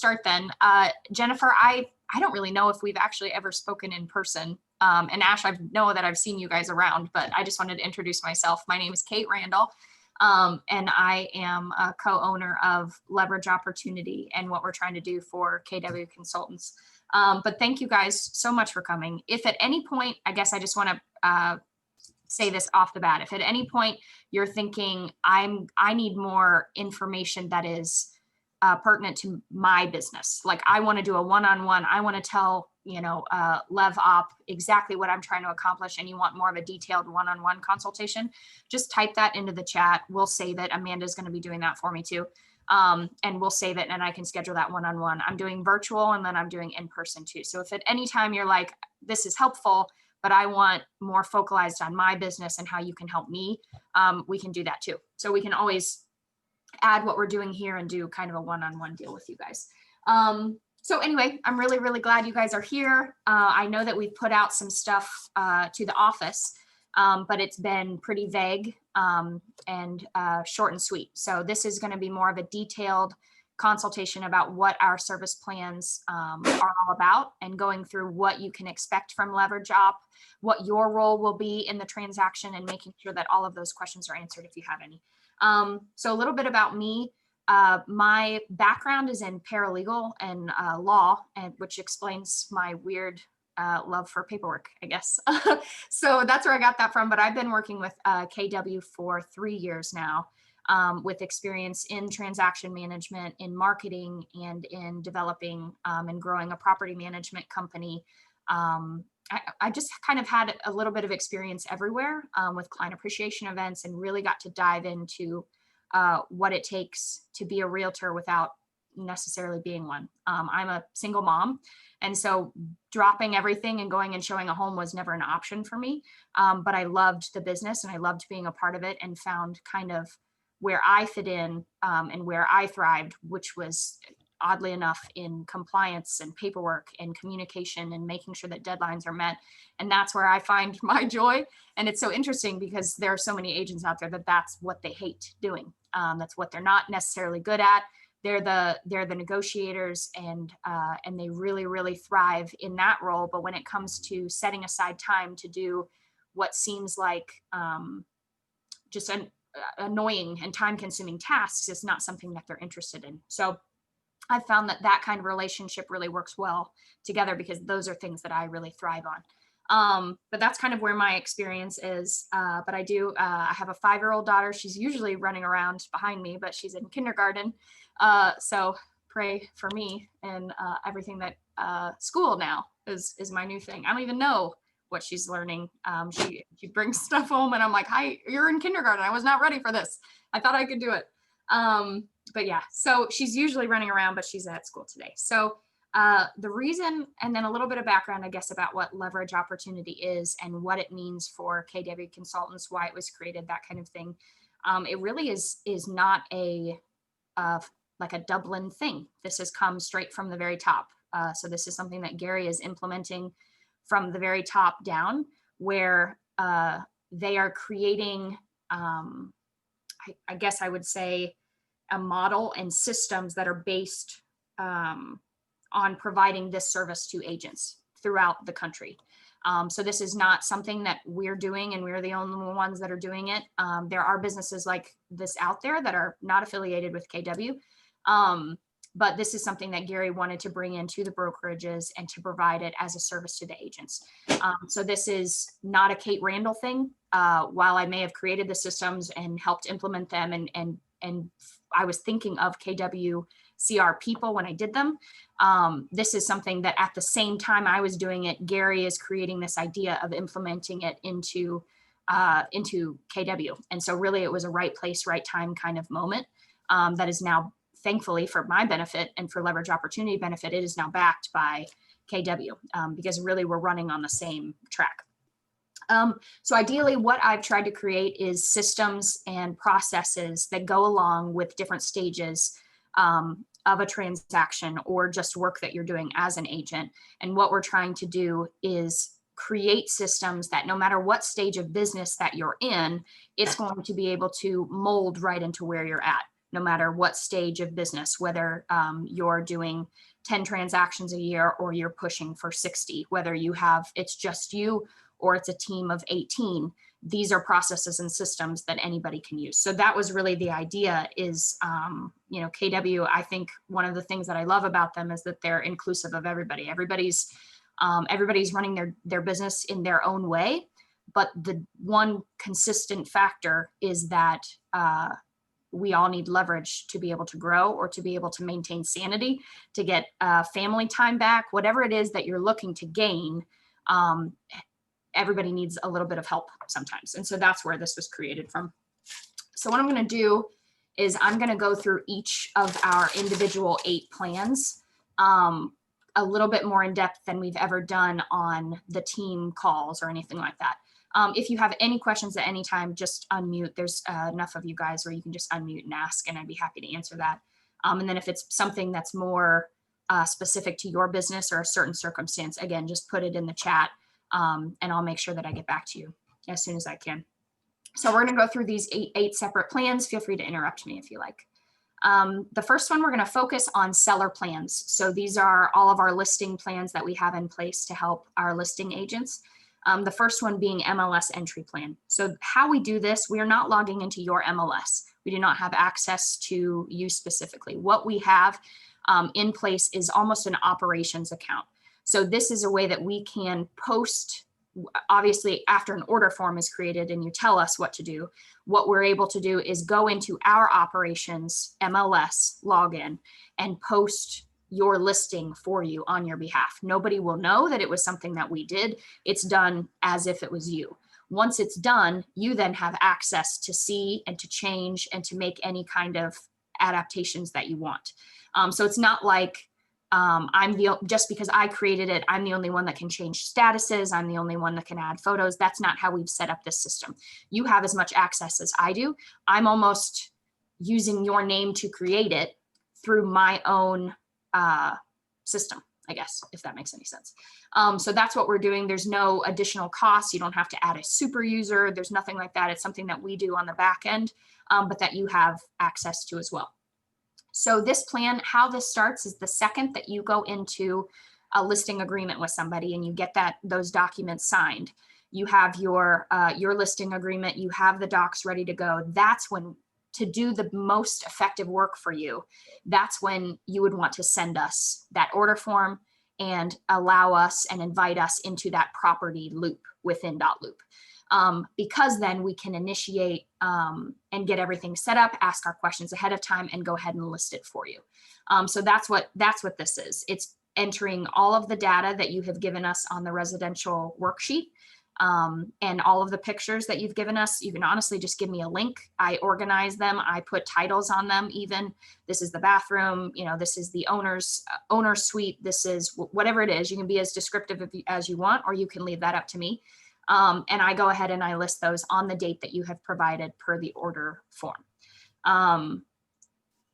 start then. Jennifer, I don't really know if we've actually ever spoken in person. And Ash, I know that I've seen you guys around, but I just wanted to introduce myself. My name is Kate Randall, and I am a co-owner of Leverage Opportunity and what we're trying to do for KW Consultants. But thank you guys so much for coming. If at any point, I guess I just want to say this off the bat, if at any point you're thinking I need more information that is pertinent to my business, like I want to do a one-on-one, I want to tell Lev Op exactly what I'm trying to accomplish, and you want more of a detailed one-on-one consultation, just type that into the chat. We'll save it. Amanda's going to be doing that for me too. And we'll save it and I can schedule that one-on-one. I'm doing virtual and then I'm doing in person too. So if at any time you're like, this is helpful, but I want more focalized on my business and how you can help me, we can do that too. So we can always add what we're doing here and do kind of a one-on-one deal with you guys. So anyway, I'm really, really glad you guys are here. I know that we've put out some stuff to the office, but it's been pretty vague and short and sweet. So this is going to be more of a detailed consultation about what our service plans are all about, and going through what you can expect from Leverage Op, what your role will be in the transaction, and making sure that all of those questions are answered if you have any. So a little bit about me. My background is in paralegal and law, which explains my weird love for paperwork, I guess. So that's where I got that from. But I've been working with KW for 3 years now, with experience in transaction management, in marketing, and in developing and growing a property management company. I just kind of had a little bit of experience everywhere with client appreciation events, and really got to dive into what it takes to be a realtor without necessarily being one. I'm a single mom, and so dropping everything and going and showing a home was never an option for me. But I loved the business and I loved being a part of it, and found kind of where I fit in and where I thrived, which was oddly enough in compliance and paperwork and communication and making sure that deadlines are met. And that's where I find my joy. And it's so interesting because there are so many agents out there that that's what they hate doing. That's what they're not necessarily good at. They're the negotiators, and they really, really thrive in that role. But when it comes to setting aside time to do what seems like just an annoying and time-consuming tasks, is not something that they're interested in. So I found that kind of relationship really works well together, because those are things that I really thrive on. But that's kind of where my experience is. But I have a 5-year-old daughter. She's usually running around behind me, but she's in kindergarten. So pray for me, and everything that school now is my new thing. I don't even know what she's learning. She brings stuff home and I'm like, hi, you're in kindergarten. I was not ready for this. I thought I could do it. But yeah, so she's usually running around, but she's at school today. So the reason, and then a little bit of background, I guess, about what Leverage Opportunity is and what it means for KW Consultants, why it was created, that kind of thing. It really is not like a Dublin thing. This has come straight from the very top. So this is something that Gary is implementing from the very top down, where they are creating, I guess I would say, a model and systems that are based on providing this service to agents throughout the country. So this is not something that we're doing and we're the only ones that are doing it. There are businesses like this out there that are not affiliated with KW. But this is something that Gary wanted to bring into the brokerages and to provide it as a service to the agents. So this is not a Kate Randall thing. While I may have created the systems and helped implement them, and I was thinking of KW CR people when I did them, this is something that at the same time I was doing it, Gary is creating this idea of implementing it into KW. And so really it was a right place, right time kind of moment that is now, thankfully for my benefit and for Leverage Opportunity benefit, it is now backed by KW, because really we're running on the same track. So ideally what I've tried to create is systems and processes that go along with different stages of a transaction or just work that you're doing as an agent. And what we're trying to do is create systems that no matter what stage of business that you're in, it's going to be able to mold right into where you're at. no matter what stage of business, whether you're doing 10 transactions a year or you're pushing for 60, whether it's just you or it's a team of 18. These are processes and systems that anybody can use. So that was really the idea is, KW, I think one of the things that I love about them is that they're inclusive of everybody. Everybody's running their business in their own way. But the one consistent factor is that we all need leverage to be able to grow or to be able to maintain sanity, to get family time back, whatever it is that you're looking to gain. Everybody needs a little bit of help sometimes. And so that's where this was created from. So what I'm going to do is I'm going to go through each of our individual 8 plans a little bit more in depth than we've ever done on the team calls or anything like that. If you have any questions at any time, just unmute. There's enough of you guys where you can just unmute and ask, and I'd be happy to answer that. And then if it's something that's more specific to your business or a certain circumstance, again, just put it in the chat, and I'll make sure that I get back to you as soon as I can. So we're going to go through these eight separate plans. Feel free to interrupt me if you like. The first one, we're going to focus on seller plans. So these are all of our listing plans that we have in place to help our listing agents. The first one being MLS Entry Plan. So how we do this, we are not logging into your MLS. We do not have access to you specifically. What we have in place is almost an operations account. So this is a way that we can post, obviously after an order form is created and you tell us what to do, what we're able to do is go into our operations MLS login and post your listing for you on your behalf. Nobody will know that it was something that we did. It's done as if it was you. Once it's done, you then have access to see and to change and to make any kind of adaptations that you want. So it's not like just because I created it, I'm the only one that can change statuses. I'm the only one that can add photos. That's not how we've set up this system. You have as much access as I do. I'm almost using your name to create it through my own system, I guess, if that makes any sense. So that's what we're doing. There's no additional cost. You don't have to add a super user. There's nothing like that. It's something that we do on the back end, but that you have access to as well. So this plan, how this starts is the second that you go into a listing agreement with somebody and you get those documents signed, you have your listing agreement, you have the docs ready to go. That's when, to do the most effective work for you, that's when you would want to send us that order form and allow us and invite us into that property loop within .loop. Because then we can initiate and get everything set up, ask our questions ahead of time, and go ahead and list it for you. So that's what this is. It's entering all of the data that you have given us on the residential worksheet, and all of the pictures that you've given us. You can honestly just give me a link. I organize them. I put titles on them. Even this is the bathroom. This is the owner's suite. This is whatever it is. You can be as descriptive as you want, or you can leave that up to me. And I go ahead and I list those on the date that you have provided per the order form.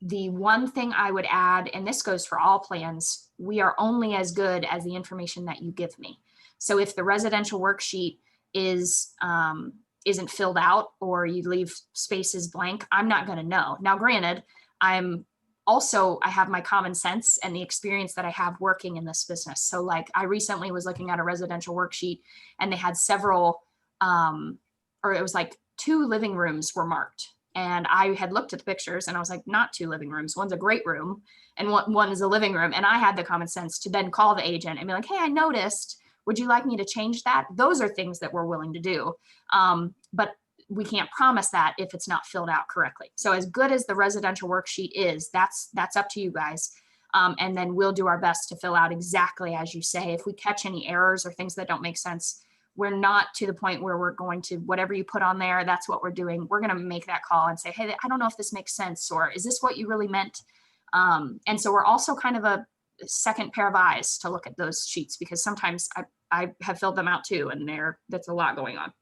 The one thing I would add, and this goes for all plans, we are only as good as the information that you give me. So if the residential worksheet isn't filled out or you leave spaces blank, I'm not going to know. Now, granted, I have my common sense and the experience that I have working in this business. So like I recently was looking at a residential worksheet and they had several, or it was like 2 living rooms were marked. And I had looked at the pictures and I was like, not 2 living rooms. One's a great room and one is a living room. And I had the common sense to then call the agent and be like, hey, I noticed, would you like me to change that? Those are things that we're willing to do. But we can't promise that if it's not filled out correctly. So as good as the residential worksheet is, that's up to you guys. And then we'll do our best to fill out exactly as you say. If we catch any errors or things that don't make sense, we're not to the point where we're going to, whatever you put on there, that's what we're doing. We're going to make that call and say, hey, I don't know if this makes sense, or is this what you really meant? And so we're also kind of a second pair of eyes to look at those sheets, because sometimes I have filled them out too, and that's a lot going on.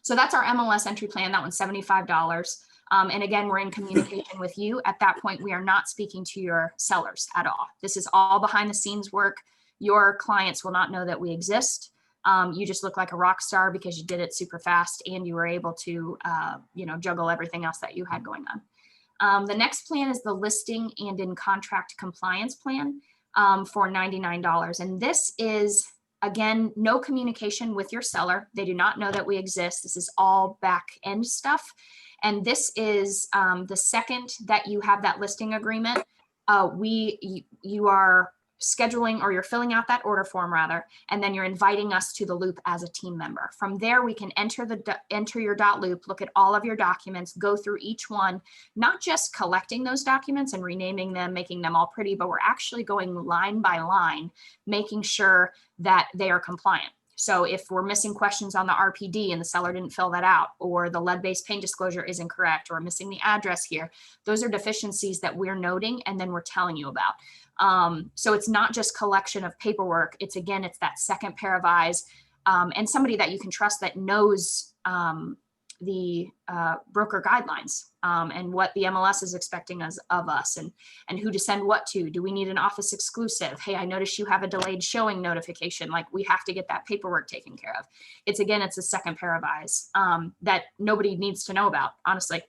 So that's our MLS entry plan. That one's $75. And again, we're in communication with you. At that point, we are not speaking to your sellers at all. This is all behind the scenes work. Your clients will not know that we exist. You just look like a rock star because you did it super fast and you were able to, juggle everything else that you had going The next plan is the listing and in contract compliance plan for $99. And this is, again, no communication with your seller. They do not know that we exist. This is all back end stuff. And this is the second that you have that listing agreement, you are scheduling, or you're filling out that order form rather, and then you're inviting us to the loop as a team member. From there, we can enter your .loop, look at all of your documents, go through each one, not just collecting those documents and renaming them, making them all pretty, but we're actually going line by line, making sure that they are compliant. So if we're missing questions on the RPD and the seller didn't fill that out, or the lead-based paint disclosure is incorrect, or missing the address here, those are deficiencies that we're noting and then we're telling you about. So it's not just collection of paperwork. It's that second pair of eyes and somebody that you can trust that knows the broker guidelines and what the MLS is expecting of us, and who to send what to. Do we need an office exclusive? Hey, I noticed you have a delayed showing notification. Like, we have to get that paperwork taken care of. It's a second pair of eyes that nobody needs to know about, honestly.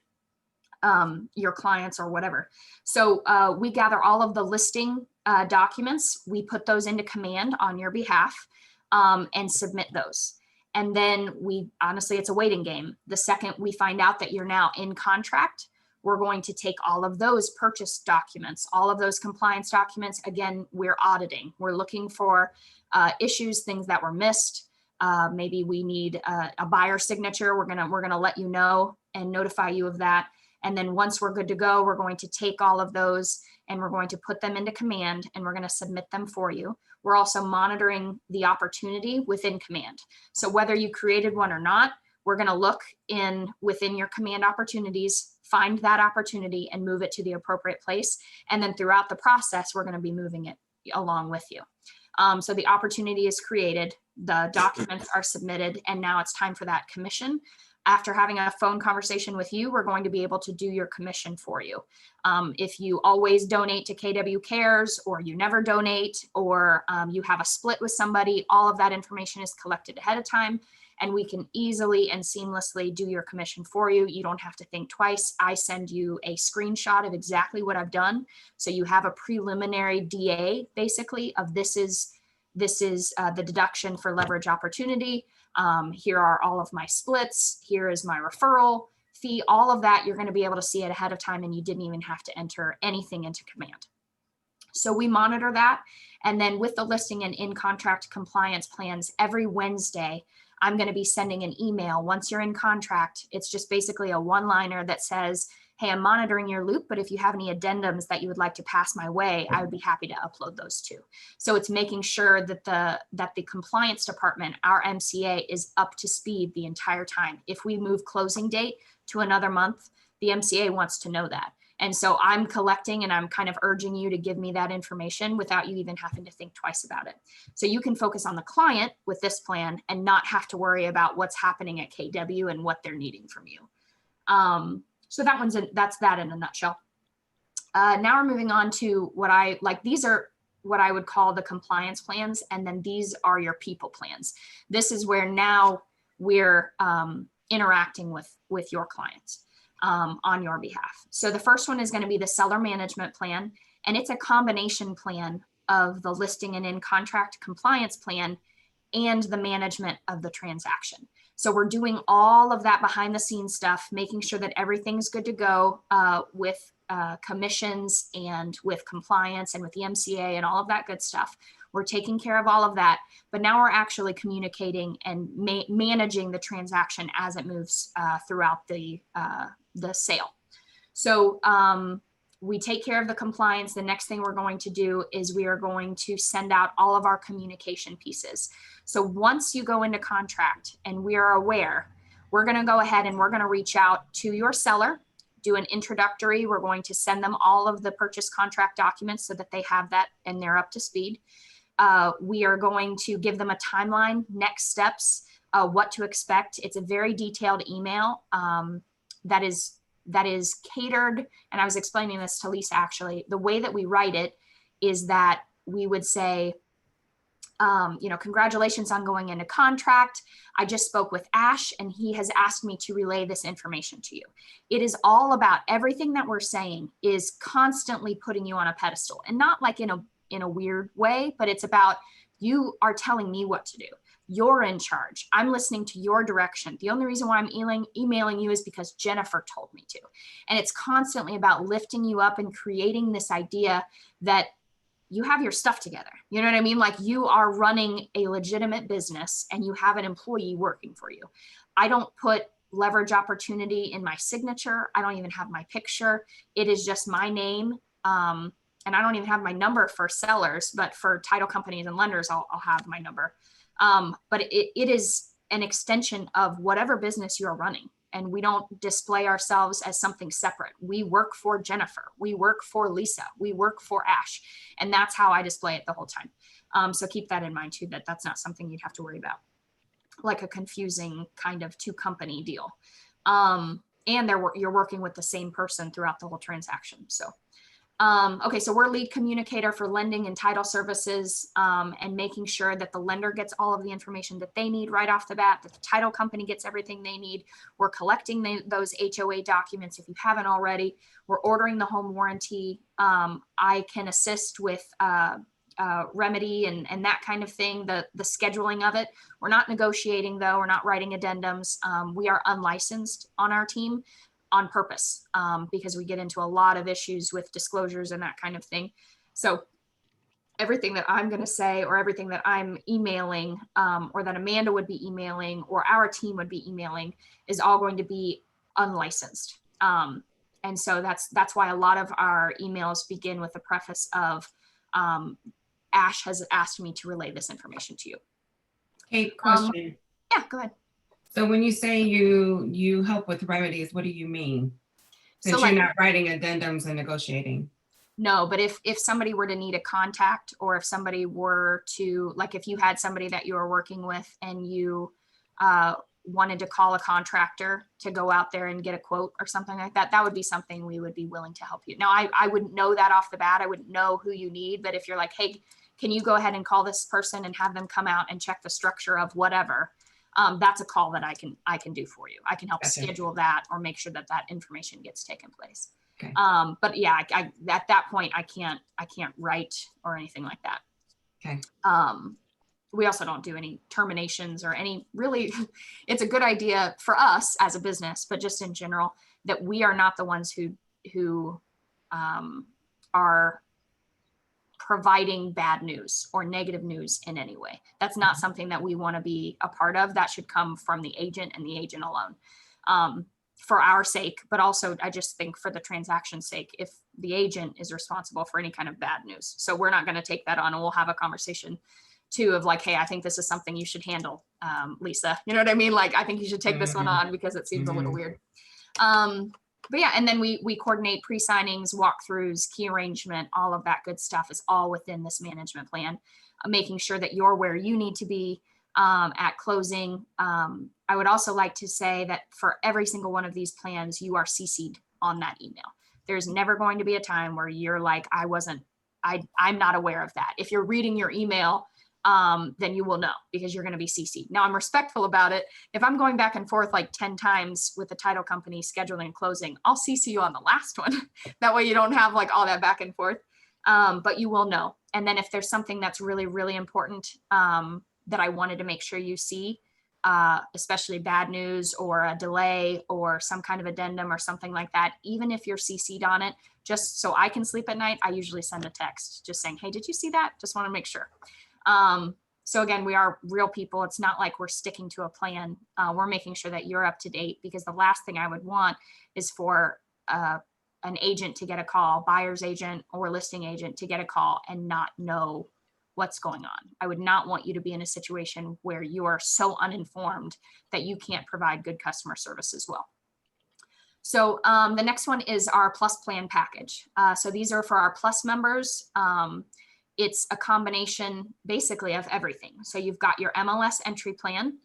Your clients or whatever. So we gather all of the listing documents, we put those into command on your behalf and submit those. And then it's a waiting game. The second we find out that you're now in contract, we're going to take all of those purchase documents, all of those compliance documents. Again, we're auditing. We're looking for issues, things that were missed. Maybe we need a buyer signature. We're gonna let you know and notify you of that. And then once we're good to go, we're going to take all of those and we're going to put them into command and we're going to submit them for you. We're also monitoring the opportunity within command. So whether you created one or not, we're going to look within your command opportunities, find that opportunity and move it to the appropriate place. And then throughout the process, we're going to be moving it along with you. So the opportunity is created, the documents are submitted, and now it's time for that commission. After having a phone conversation with you, we're going to be able to do your commission for you. If you always donate to KW Cares, or you never donate, or you have a split with somebody, all of that information is collected ahead of time, and we can easily and seamlessly do your commission for you. You don't have to think twice. I send you a screenshot of exactly what I've done. So you have a preliminary DA, basically, of this is the deduction for leverage opportunity. Here are all of my splits. Here is my referral fee. All of that, you're going to be able to see it ahead of time, and you didn't even have to enter anything into command. So we monitor that. And then with the listing and in contract compliance plans, every Wednesday, I'm going to be sending an email. Once you're in contract, it's just basically a one-liner that says, hey, I'm monitoring your loop, but if you have any addendums that you would like to pass my way, I would be happy to upload those too. So it's making sure that the compliance department, our MCA, is up to speed the entire time. If we move closing date to another month, the MCA wants to know that. And so I'm collecting and I'm kind of urging you to give me that information without you even having to think twice about it. So you can focus on the client with this plan and not have to worry about what's happening at KW and what they're needing from you. So that's that in a nutshell. Now we're moving on to these are what I would call the compliance plans. And then these are your people plans. This is where now we're interacting with your clients on your behalf. So the first one is going to be the seller management plan. And it's a combination plan of the listing and in contract compliance plan and the management of the transaction. So we're doing all of that behind the scenes stuff, making sure that everything's good to go with commissions and with compliance and with the MCA and all of that good stuff. We're taking care of all of that, but now we're actually communicating and managing the transaction as it moves throughout the sale. So we take care of the compliance. The next thing we're going to do is we are going to send out all of our communication pieces. So once you go into contract and we are aware, we're going to go ahead and we're going to reach out to your seller, do an introductory. We're going to send them all of the purchase contract documents so that they have that and they're up to speed. We are going to give them a timeline, next steps, what to expect. It's a very detailed email that is catered. And I was explaining this to Lisa, actually. The way that we write it is that we would say, congratulations on going into contract. I just spoke with Ash and he has asked me to relay this information to you. It is all about everything that we're saying is constantly putting you on a pedestal, and not like in a weird way, but it's about you are telling me what to do. You're in charge. I'm listening to your direction. The only reason why I'm emailing you is because Jennifer told me to. And it's constantly about lifting you up and creating this idea that you have your stuff together. You know what I mean? Like you are running a legitimate business and you have an employee working for you. I don't put leverage opportunity in my signature. I don't even have my picture. It is just my name. And I don't even have my number for sellers, but for title companies and lenders, I'll have my number. But it is an extension of whatever business you're running. And we don't display ourselves as something separate. We work for Jennifer. We work for Lisa. We work for Ash. And that's how I display it the whole time. So keep that in mind too, that that's not something you'd have to worry about, like a confusing kind of two company deal. And you're working with the same person throughout the whole transaction. So, okay, so we're lead communicator for lending and title services, and making sure that the lender gets all of the information that they need right off the bat, that the title company gets everything they need. We're collecting those HOA documents if you haven't already. We're ordering the home warranty. I can assist with remedy and that kind of thing, the scheduling of it. We're not negotiating though, we're not writing addendums. We are unlicensed on our team on purpose, because we get into a lot of issues with disclosures and that kind of thing. So everything that I'm going to say, or everything that I'm emailing, or that Amanda would be emailing, or our team would be emailing, is all going to be unlicensed. And so that's why a lot of our emails begin with a preface of, Ash has asked me to relay this information to you. Hey, question. Yeah, go ahead. So when you say you help with remedies, what do you mean? Since So, like, you're not writing addendums and negotiating. No, but if somebody were to need a contact, or if somebody were to, like, if you had somebody that you were working with and you wanted to call a contractor to go out there and get a quote or something like that, that would be something we would be willing to help you. Now, I wouldn't know that off the bat. I wouldn't know who you need, but if you're like, hey, can you go ahead and call this person and have them come out and check the structure of whatever, that's a call that I can do for you. I can help schedule that or make sure that that information gets taken place. Okay. But yeah, I at that point, I can't write or anything like that. Okay. We also don't do any terminations or any really, it's a good idea for us as a business, but just in general, that we are not the ones who are providing bad news or negative news in any way. That's not something that we want to be a part of. That should come from the agent and the agent alone, for our sake, but also I just think for the transaction's sake, if the agent is responsible for any kind of bad news. So we're not going to take that on, and we'll have a conversation too of like, hey, I think this is something you should handle, Lisa. You know what I mean? Like, I think you should take this one on because it seems a little weird. But yeah, and then we coordinate pre-signings, walkthroughs, key arrangement, all of that good stuff is all within this management plan, making sure that you're where you need to be at closing. I would also like to say that for every single one of these plans, you are CC'd on that email. There's never going to be a time where you're like, I'm not aware of that. If you're reading your email, then you will know because you're going to be CC'd. Now, I'm respectful about it. If I'm going back and forth like 10 times with the title company scheduling and closing, I'll CC you on the last one. That way you don't have like all that back and forth, but you will know. And then if there's something that's really, really important that I wanted to make sure you see, especially bad news or a delay or some kind of addendum or something like that, even if you're CC'd on it, just so I can sleep at night, I usually send a text just saying, hey, did you see that? Just want to make sure. So again, we are real people. It's not like we're sticking to a plan. We're making sure that you're up to date, because the last thing I would want is for an agent to get a call, buyer's agent or listing agent to get a call and not know what's going on. I would not want you to be in a situation where you are so uninformed that you can't provide good customer service as well. So the next one is our Plus Plan package. So these are for our Plus members. It's a combination basically of everything. So you've got your MLS entry plan,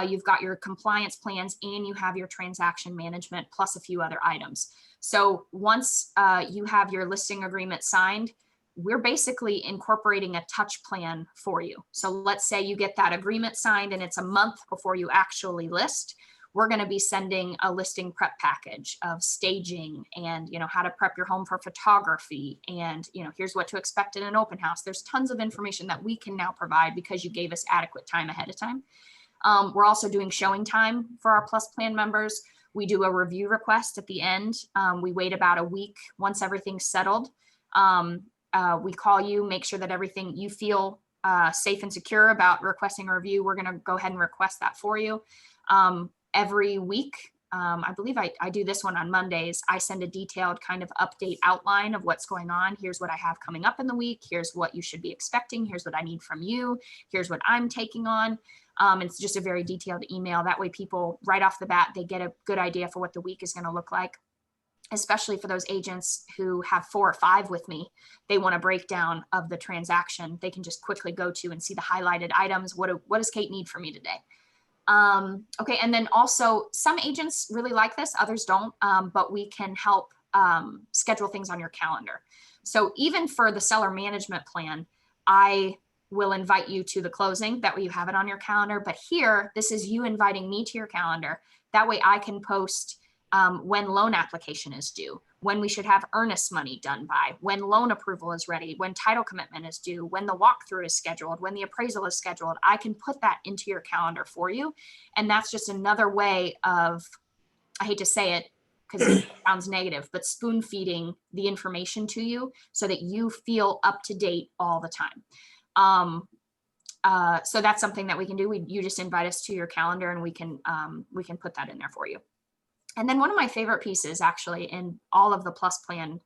you've got your compliance plans, and you have your transaction management plus a few other items. So once you have your listing agreement signed, we're basically incorporating a touch plan for you. So let's say you get that agreement signed and it's a month before you actually list. We're going to be sending a listing prep package of staging and, how to prep your home for photography. And, here's what to expect in an open house. There's tons of information that we can now provide because you gave us adequate time ahead of time. We're also doing showing time for our Plus Plan members. We do a review request at the end. We wait about a week once everything's settled. We call you, make sure that everything you feel safe and secure about requesting a review. We're going to go ahead and request that for you. Every week, I believe I do this one on Mondays. I send a detailed kind of update outline of what's going on. Here's what I have coming up in the week. Here's what you should be expecting. Here's what I need from you. Here's what I'm taking on. It's just a very detailed email. That way people right off the bat, they get a good idea for what the week is going to look like, especially for those agents who have 4 or 5 with me. They want a breakdown of the transaction. They can just quickly go to and see the highlighted items. What does Kate need from me today? Okay. And then also some agents really like this, others don't, but we can help schedule things on your calendar. So even for the seller management plan, I will invite you to the closing. That way you have it on your calendar. But here, this is you inviting me to your calendar. That way I can post when loan application is due, when we should have earnest money done by, when loan approval is ready, when title commitment is due, when the walkthrough is scheduled, when the appraisal is scheduled. I can put that into your calendar for you. And that's just another way of, I hate to say it because it sounds negative, but spoon feeding the information to you so that you feel up to date all the time. So that's something that we can do. You just invite us to your calendar and we can put that in there for you. And then one of my favorite pieces actually in all of the Plus Plan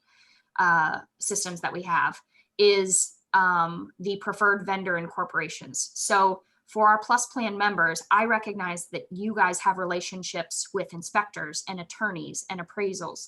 systems that we have is the preferred vendor incorporations. So for our Plus Plan members, I recognize that you guys have relationships with inspectors and attorneys and appraisers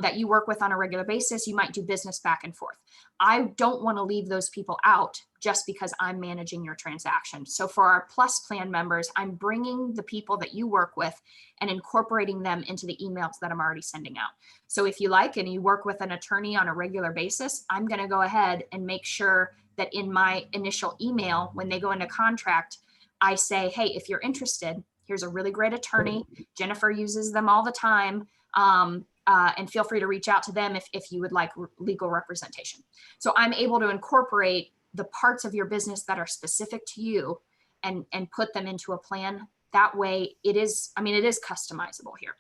that you work with on a regular basis. You might do business back and forth. I don't want to leave those people out just because I'm managing your transaction. So for our Plus Plan members, I'm bringing the people that you work with and incorporating them into the emails that I'm already sending out. So if you like and you work with an attorney on a regular basis, I'm going to go ahead and make sure that in my initial email, when they go into contract, I say, hey, if you're interested, here's a really great attorney. Jennifer uses them all the time. And feel free to reach out to them if you would like legal representation. So I'm able to incorporate the parts of your business that are specific to you and put them into a plan. That way it is customizable here.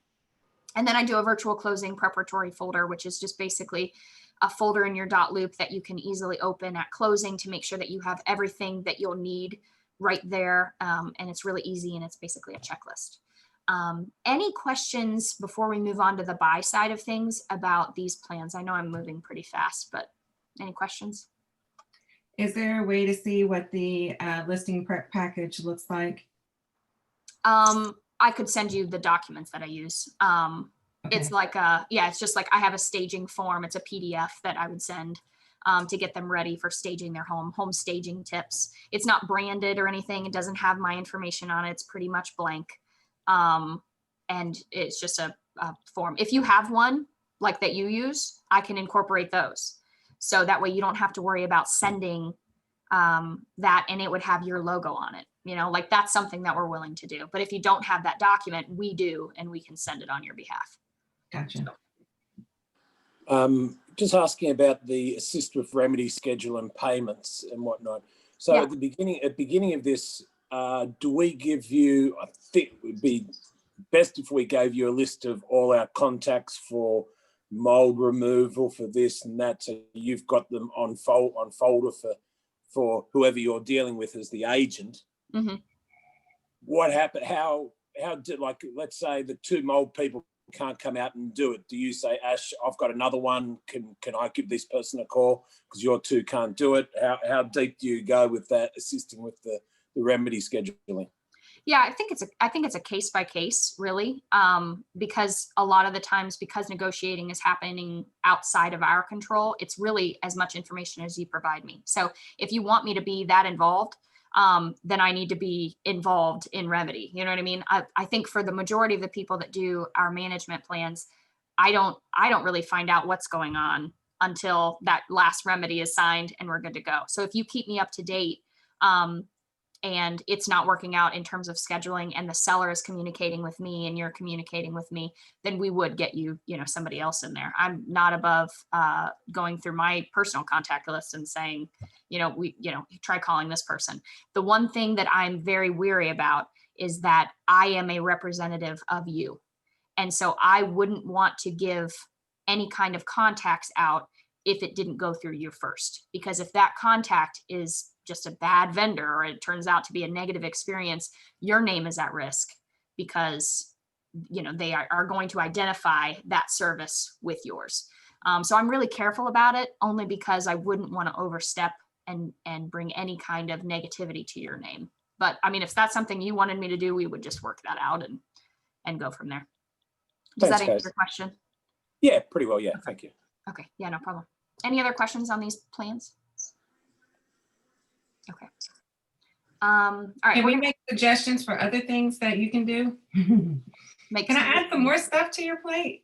And then I do a virtual closing preparatory folder, which is just basically a folder in your dot loop that you can easily open at closing to make sure that you have everything that you'll need right there. And it's really easy and it's basically a checklist. Any questions before we move on to the buy side of things about these plans? I know I'm moving pretty fast, but any questions? Is there a way to see what the listing prep package looks like? I could send you the documents that I use. Okay. It's like it's just like I have a staging form. It's a PDF that I would send to get them ready for staging their home staging tips. It's not branded or anything. It doesn't have my information on it. It's pretty much blank. And it's just a form. If you have one like that you use, I can incorporate those. So that way you don't have to worry about sending that and it would have your logo on it. Like that's something that we're willing to do. But if you don't have that document, we do, and we can send it on your behalf. Gotcha. Just asking about the assist with remedy schedule and payments and whatnot. So Yeah. at the beginning of this, do we give you, I think it would be best if we gave you a list of all our contacts for mold removal, for this and that, so you've got them on folder for whoever you're dealing with as the agent. Mm-hmm. What happened? How did, like, let's say the 2 mold people can't come out and do it. Do you say, Ash, I've got another one. Can I give this person a call because your 2 can't do it? How deep do you go with that, assisting with the remedy scheduling? Yeah, I think it's a case by case, really, because a lot of the times, because negotiating is happening outside of our control, it's really as much information as you provide me. So if you want me to be that involved, then I need to be involved in remedy. You know what I mean? I think for the majority of the people that do our management plans, I don't really find out what's going on until that last remedy is signed and we're good to go. So if you keep me up to date, and it's not working out in terms of scheduling and the seller is communicating with me and you're communicating with me, then we would get you, somebody else in there. I'm not above going through my personal contact list and saying, try calling this person. The one thing that I'm very weary about is that I am a representative of you. And so I wouldn't want to give any kind of contacts out if it didn't go through you first, because if that contact is just a bad vendor or it turns out to be a negative experience, your name is at risk because they are going to identify that service with yours. So I'm really careful about it, only because I wouldn't want to overstep and bring any kind of negativity to your name. But I mean, if that's something you wanted me to do, we would just work that out and go from there. Does Thanks, that answer guys. your question? Yeah, pretty well. Yeah, thank you. Okay, yeah, no problem. Any other questions on these plans? Okay. All right. Can we make suggestions for other things that you can do? Can I add some more stuff to your plate?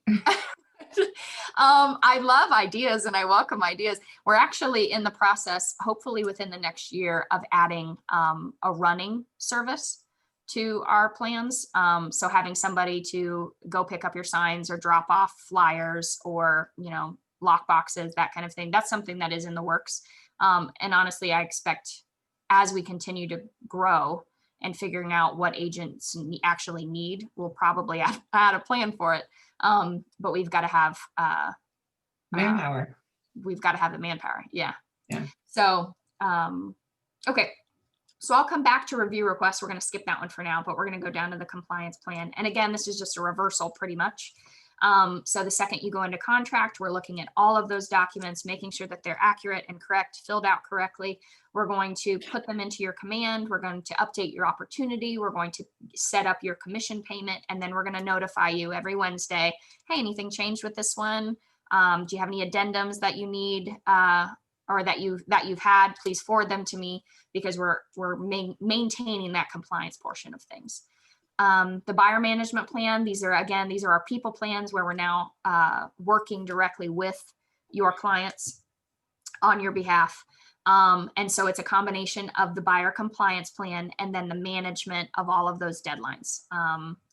I love ideas and I welcome ideas. We're actually in the process, hopefully within the next year, of adding a running service to our plans. So having somebody to go pick up your signs or drop off flyers or, lock boxes, that kind of thing. That's something that is in the works. And honestly, I expect as we continue to grow and figuring out what agents actually need, we'll probably add a plan for it. But we've got to have manpower. We've got to have the manpower. Yeah. Yeah. So, okay. So I'll come back to review requests. We're going to skip that one for now, but we're going to go down to the compliance plan. And again, this is just a reversal pretty much. So the second you go into contract, we're looking at all of those documents, making sure that they're accurate and correct, filled out correctly. We're going to put them into your command. We're going to update your opportunity. We're going to set up your commission payment, and then we're going to notify you every Wednesday. Hey, anything changed with this one? Do you have any addendums that you need or that you've had? Please forward them to me, because we're maintaining that compliance portion of things. The buyer management plan, these are our people plans where we're now working directly with your clients on your behalf. And so it's a combination of the buyer compliance plan and then the management of all of those deadlines,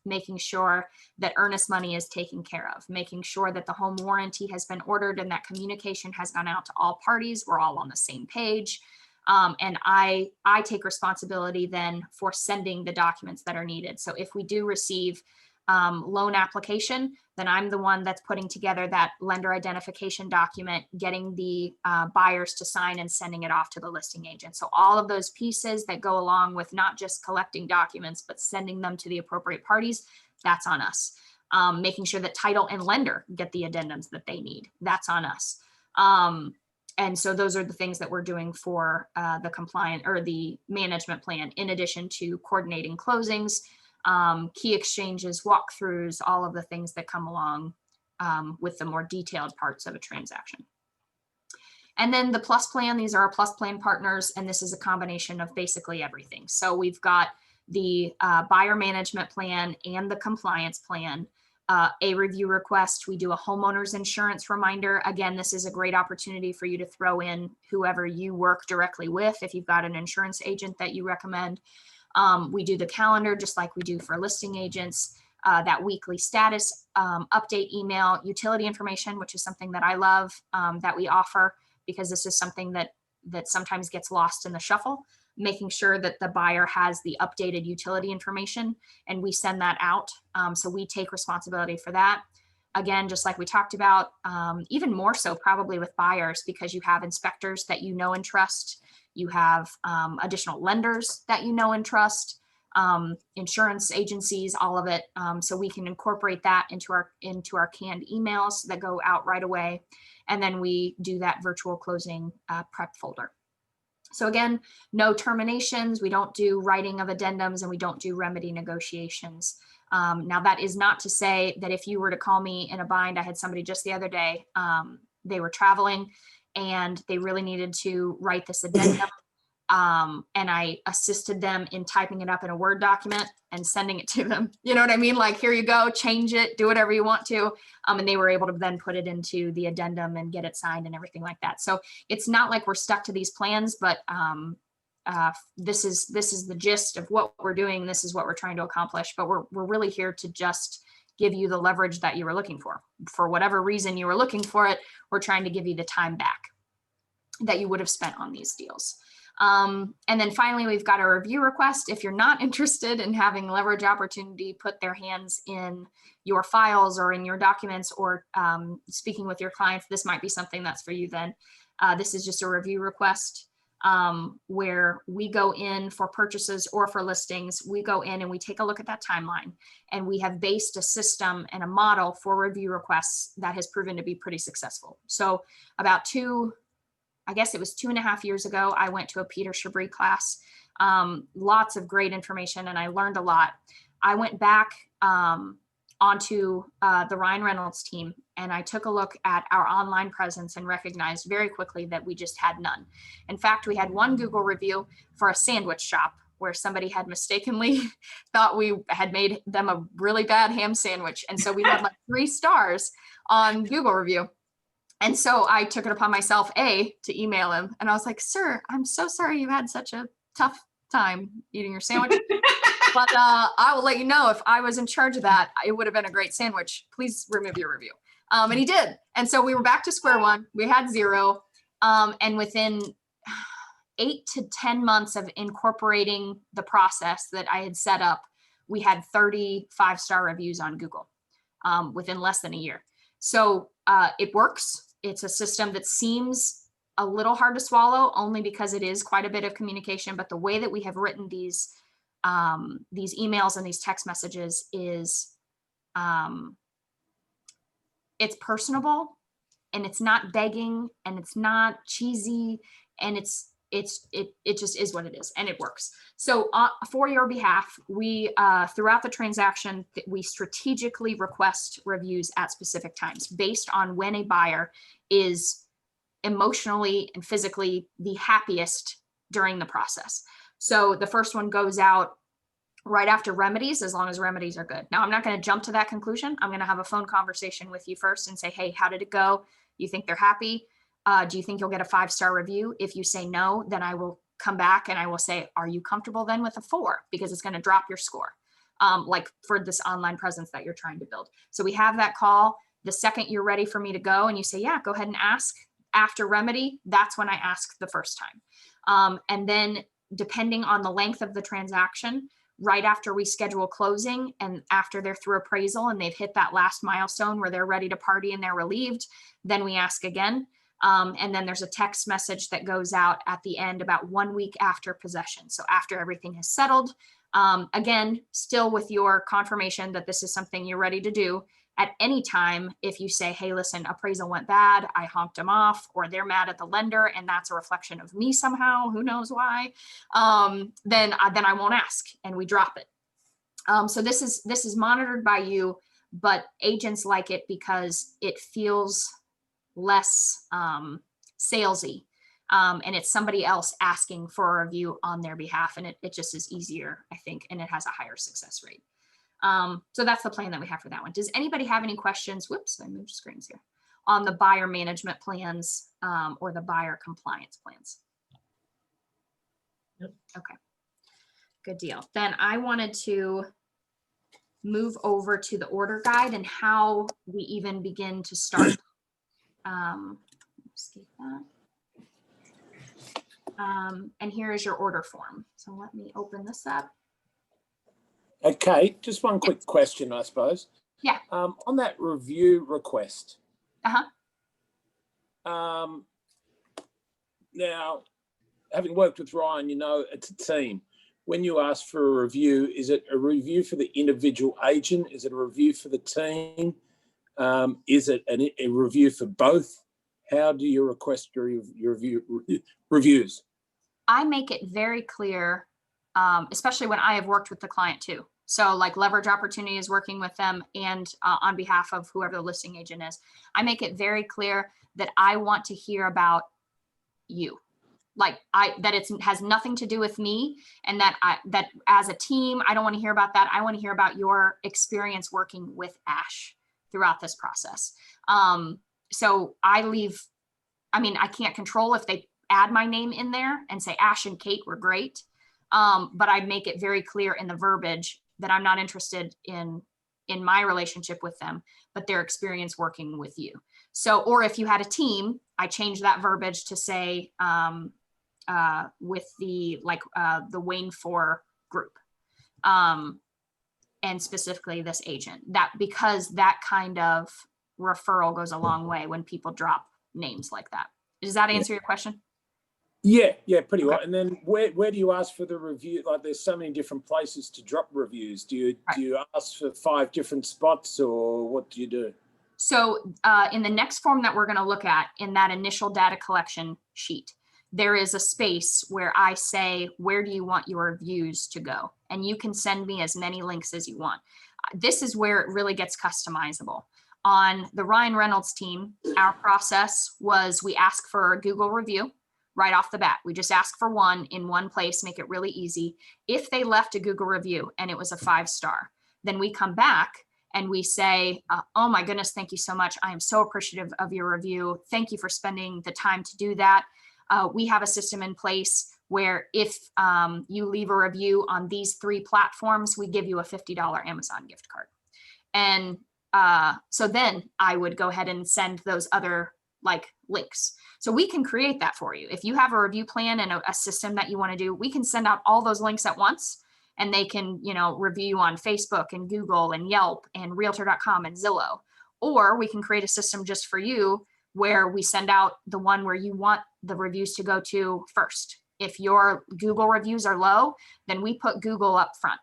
making sure that earnest money is taken care of, making sure that the home warranty has been ordered and that communication has gone out to all parties. We're all on the same page. And I take responsibility then for sending the documents that are needed. So if we do receive loan application, then I'm the one that's putting together that lender identification document, getting the buyers to sign and sending it off to the listing agent. So all of those pieces that go along with not just collecting documents, but sending them to the appropriate parties, that's on us. Making sure that title and lender get the addendums that they need, that's on us. And so those are the things that we're doing for the compliant or the management plan, in addition to coordinating closings, key exchanges, walkthroughs, all of the things that come along with the more detailed parts of a transaction. And then the plus plan, these are our plus plan partners, and this is a combination of basically everything. So we've got the buyer management plan and the compliance plan. A review request. We do a homeowner's insurance reminder. Again, this is a great opportunity for you to throw in whoever you work directly with, if you've got an insurance agent that you recommend. We do the calendar just like we do for listing agents, that weekly status update email, utility information, which is something that I love that we offer, because this is something that sometimes gets lost in the shuffle. Making sure that the buyer has the updated utility information, and we send that out. So we take responsibility for that. Again, just like we talked about, even more so probably with buyers, because you have inspectors that you know and trust. You have additional lenders that you know and trust, insurance agencies, all of it. So we can incorporate that into our canned emails that go out right away. And then we do that virtual closing prep folder. So again, no terminations. We don't do writing of addendums, and we don't do remedy negotiations. Now, that is not to say that if you were to call me in a bind, I had somebody just the other day, they were traveling and they really needed to write this addendum. And I assisted them in typing it up in a Word document and sending it to them. You know what I mean? Like, here you go, change it, do whatever you want to. And they were able to then put it into the addendum and get it signed and everything like that. So it's not like we're stuck to these plans, but this is the gist of what we're doing. This is what we're trying to accomplish, but we're really here to just give you the leverage that you were looking for. For whatever reason you were looking for it, we're trying to give you the time back that you would have spent on these deals. And then finally, we've got a review request. If you're not interested in having leverage opportunity put their hands in your files or in your documents, or speaking with your clients, this might be something that's for you then. This is just a review request where we go in for purchases or for listings. We go in and we take a look at that timeline, and we have based a system and a model for review requests that has proven to be pretty successful. So about I guess it was 2.5 years ago, I went to a Peter Chabris class, lots of great information, and I learned a lot. I went back onto the Ryan Reynolds team, and I took a look at our online presence and recognized very quickly that we just had none. In fact, we had one Google review for a sandwich shop where somebody had mistakenly thought we had made them a really bad ham sandwich. And so we had like 3 stars on Google review. And so I took it upon myself, to email him. And I was like, sir, I'm so sorry you had such a tough time eating your sandwich. But I will let you know, if I was in charge of that, it would have been a great sandwich. Please remove your review. And he did. And so we were back to square one. We had 0. And within 8 to 10 months of incorporating the process that I had set up, we had 30 5-star reviews on Google within less than a year. So it works. It's a system that seems a little hard to swallow, only because it is quite a bit of communication. But the way that we have written these emails and these text messages is it's personable, and it's not begging, and it's not cheesy, and it just is what it is, and it works. So for your behalf, we throughout the transaction, we strategically request reviews at specific times based on when a buyer is emotionally and physically the happiest during the process. So the first one goes out right after remedies, as long as remedies are good. Now, I'm not going to jump to that conclusion. I'm going to have a phone conversation with you first and say, hey, how did it go? You think they're happy? Do you think you'll get a 5-star review? If you say no, then I will come back and I will say, are you comfortable then with a 4? Because it's going to drop your score, like for this online presence that you're trying to build. So we have that call. The second you're ready for me to go and you say, yeah, go ahead and ask after remedy, that's when I ask the first time. And then depending on the length of the transaction, right after we schedule closing and after they're through appraisal and they've hit that last milestone where they're ready to party and they're relieved, then we ask again. And then there's a text message that goes out at the end about 1 week after possession. So after everything has settled, again, still with your confirmation that this is something you're ready to do. At any time, if you say, hey, listen, appraisal went bad, I honked them off, or they're mad at the lender and that's a reflection of me somehow, who knows why, then I won't ask and we drop it. So this is monitored by you, but agents like it because it feels less salesy, and it's somebody else asking for a review on their behalf, and it just is easier, I think, and it has a higher success rate. So that's the plan that we have for that one. Does anybody have any questions? Whoops, I moved screens here. On the buyer management plans or the buyer compliance plans? Yep. Okay, good deal. Then I wanted to move over to the order guide and how we even begin to start. Escape that. And here is your order form. So let me open this up. Okay, just one quick question, I suppose. Yeah. On that review request. Uh-huh. Now, having worked with Ryan, you know it's a team. When you ask for a review, is it a review for the individual agent? Is it a review for the team? Is it a review for both? How do you request your reviews? I make it very clear, especially when I have worked with the client too. So like Leverage Opportunity is working with them and on behalf of whoever the listing agent is. I make it very clear that I want to hear about you. Like that has nothing to do with me, and that as a team, I don't want to hear about that. I want to hear about your experience working with Ash throughout this process. So I can't control if they add my name in there and say Ash and Kate were great. But I make it very clear in the verbiage that I'm not interested in my relationship with them, but their experience working with you. So, or if you had a team, I change that verbiage to say, with the Wayne 4 group, and specifically this agent, because that kind of referral goes a long way when people drop names like that. Does that answer your question? Yeah, pretty well. Okay. And then where do you ask for the review? Like, there's so many different places to drop reviews. Do you ask for 5 different spots, or what do you do? So in the next form that we're going to look at, in that initial data collection sheet, there is a space where I say, where do you want your reviews to go? And you can send me as many links as you want. This is where it really gets customizable. On the Ryan Reynolds team, our process was we ask for a Google review right off the bat. We just ask for one in one place, make it really easy. If they left a Google review and it was a 5-star, then we come back and we say, oh my goodness, thank you so much. I am so appreciative of your review. Thank you for spending the time to do that. We have a system in place where if you leave a review on these 3 platforms, we give you a $50 Amazon gift card. And so then I would go ahead and send those other links. So we can create that for you. If you have a review plan and a system that you want to do, we can send out all those links at once, and they can, review on Facebook and Google and Yelp and Realtor.com and Zillow. Or we can create a system just for you where we send out the one where you want the reviews to go to first. If your Google reviews are low, then we put Google up front.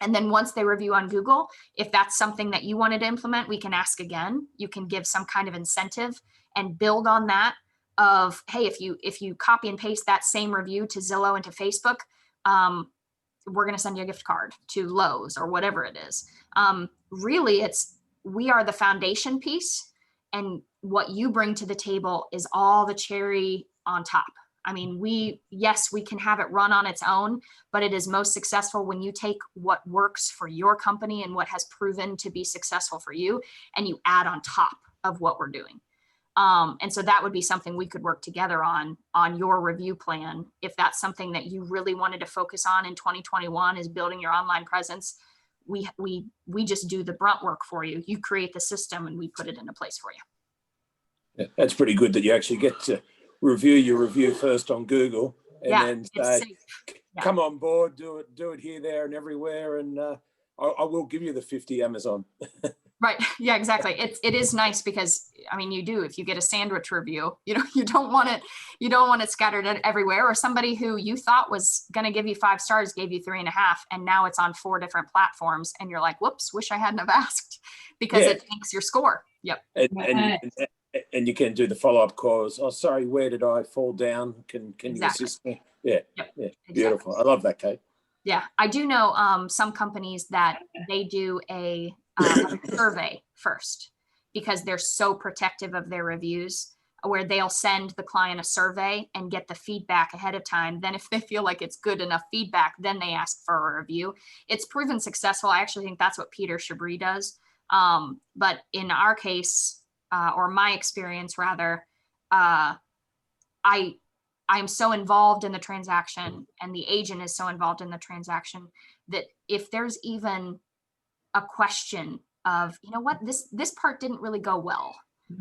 And then once they review on Google, if that's something that you wanted to implement, we can ask again. You can give some kind of incentive and build on that of, hey, if you copy and paste that same review to Zillow and to Facebook, we're going to send you a gift card to Lowe's or whatever it is. Really, we are the foundation piece, and what you bring to the table is all the cherry on top. I mean, we can have it run on its own, but it is most successful when you take what works for your company and what has proven to be successful for you, and you add on top of what we're doing. And so that would be something we could work together on your review plan. If that's something that you really wanted to focus on in 2021 is building your online presence, we just do the brunt work for you. You create the system and we put it into place for you. Yeah, that's pretty good that you actually get to review your review first on Google, and then say, come on board, do it here, there, and everywhere, and I will give you the 50 Amazon. Right. Yeah, exactly. It is nice because, I mean, if you get a sandwich review, you don't want it scattered everywhere, or somebody who you thought was going to give you 5 stars gave you 3.5, and now it's on 4 different platforms. And you're like, whoops, wish I hadn't have asked, because it tanks your score. Yep. And you can do the follow-up calls. Oh, sorry, where did I fall down? Can you assist me? Yeah. Yep. Yeah. Beautiful. I love that, Kate. Yeah. I do know some companies that they do a survey first, because they're so protective of their reviews, where they'll send the client a survey and get the feedback ahead of time. Then if they feel like it's good enough feedback, then they ask for a review. It's proven successful. I actually think that's what Peter Chabris does. But in our case, or my experience rather, I'm so involved in the transaction, and the agent is so involved in the transaction, that if there's even a question of, this part didn't really go well,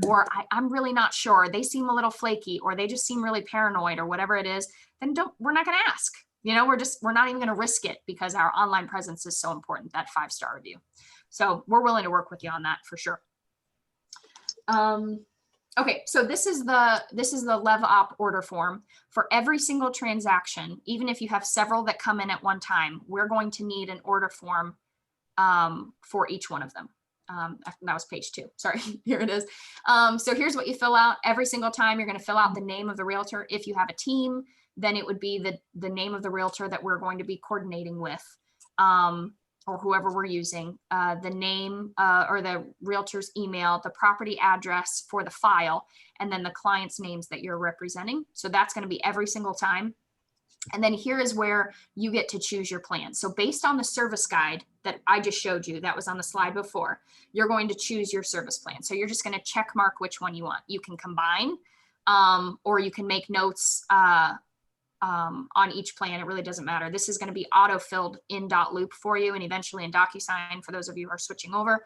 or I'm really not sure, they seem a little flaky, or they just seem really paranoid, or whatever it is, then we're not going to ask. We're not even going to risk it, because our online presence is so important, that 5-star review. So we're willing to work with you on that for sure. Okay, so this is the Lev Op order form for every single transaction. Even if you have several that come in at one time, we're going to need an order form for each one of them. That was page 2. Sorry, here it is. So here's what you fill out every single time. You're going to fill out the name of the realtor. If you have a team, then it would be the name of the realtor that we're going to be coordinating with. or whoever we're using, the name or the realtor's email, the property address for the file, and then the client's names that you're representing. So that's going to be every single time. And then here is where you get to choose your plan. So based on the service guide that I just showed you, that was on the slide before, you're going to choose your service plan. So you're just going to check mark which one you want. You can combine, or you can make notes on each plan. It really doesn't matter. This is going to be auto-filled in .loop for you, and eventually in DocuSign for those of you who are switching over,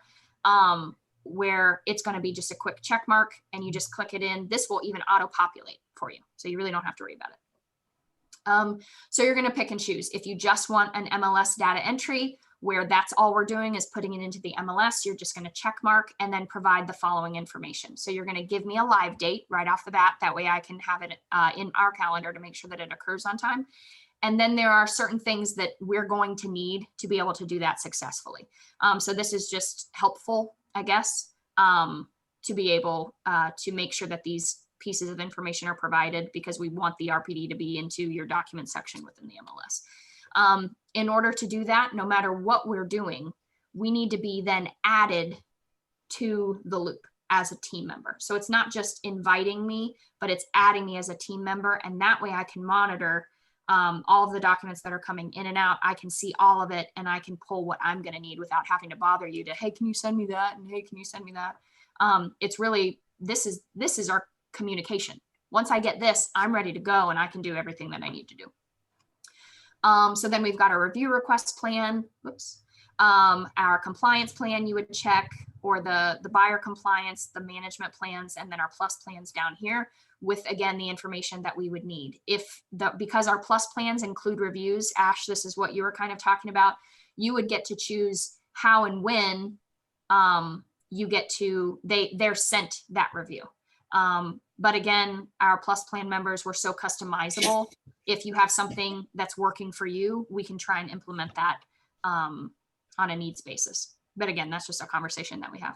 where it's going to be just a quick check mark and you just click it in. This will even auto-populate for you, so you really don't have to worry about it. So you're going to pick and choose. If you just want an MLS data entry where that's all we're doing is putting it into the MLS, you're just going to check mark and then provide the following information. So you're going to give me a live date right off the bat. That way I can have it in our calendar to make sure that it occurs on time. And then there are certain things that we're going to need to be able to do that successfully. So this is just helpful, I guess, to be able to make sure that these pieces of information are provided, because we want the RPD to be into your document section within the MLS. In order to do that, no matter what we're doing, we need to be then added to the loop as a team member. So it's not just inviting me, but it's adding me as a team member. And that way I can monitor all of the documents that are coming in and out. I can see all of it and I can pull what I'm going to need without having to bother you to, hey, can you send me that? And hey, can you send me that? It's really, this is our communication. Once I get this, I'm ready to go and I can do everything that I need to do. So then we've got a review request plan, our compliance plan you would check, or the buyer compliance, the management plans, and then our plus plans down here with, again, the information that we would need. Because our plus plans include reviews, Ash, this is what you were kind of talking about, you would get to choose how and when you get to, they're sent that review. But again, our plus plan members were so customizable. If you have something that's working for you, we can try and implement that on a needs basis. But again, that's just a conversation that we have.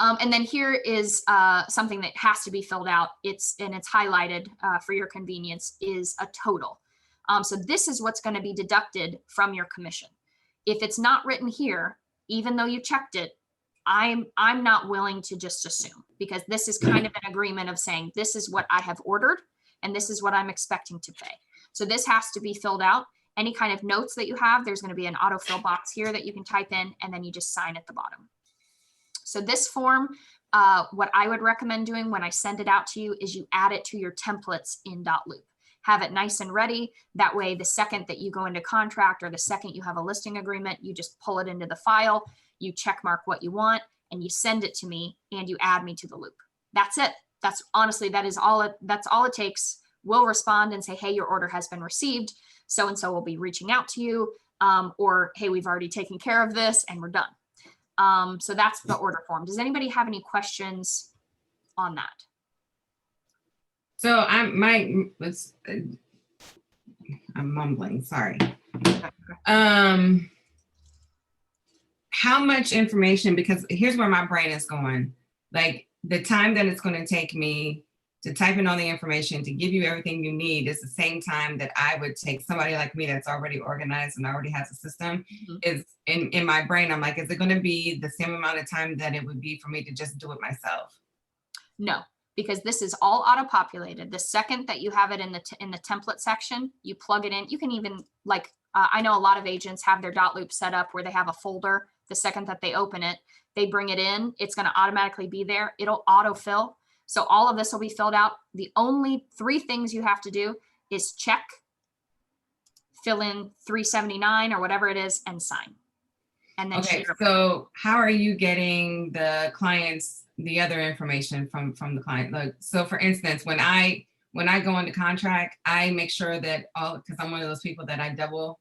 And then here is something that has to be filled out. It's highlighted for your convenience, is a total. So this is what's going to be deducted from your commission. If it's not written here, even though you checked it, I'm not willing to just assume, because this is kind of an agreement of saying, this is what I have ordered and this is what I'm expecting to pay. So this has to be filled out. Any kind of notes that you have, there's going to be an autofill box here that you can type in, and then you just sign at the bottom. So this form, what I would recommend doing when I send it out to you is you add it to your templates in .loop. Have it nice and ready. That way, the second that you go into contract or the second you have a listing agreement, you just pull it into the file, you check mark what you want, and you send it to me, and you add me to the loop. That's it. That's honestly, that's all it takes. We'll respond and say, hey, your order has been received. So-and-so will be reaching out to you, or, hey, we've already taken care of this and we're done. So that's the order form. Does anybody have any questions on that? So I'm mumbling, sorry. How much information, because here's where my brain is going. Like, the time that it's going to take me to type in all the information, to give you everything you need, is the same time that I would take somebody like me that's already organized and already has a system. Is in my brain, I'm like, is it going to be the same amount of time that it would be for me to just do it myself? No, because this is all auto-populated. The second that you have it in the template section, you plug it in. You can even, like, I know a lot of agents have their .loop set up where they have a folder. The second that they open it, they bring it in, it's going to automatically be there. It'll autofill. So all of this will be filled out. The only 3 things you have to do is check, fill in 379 or whatever it is, and sign. And then okay, so how are you getting the clients, the other information from the client? Like, so for instance, when I go into contract, I make sure that because I'm one of those people that I double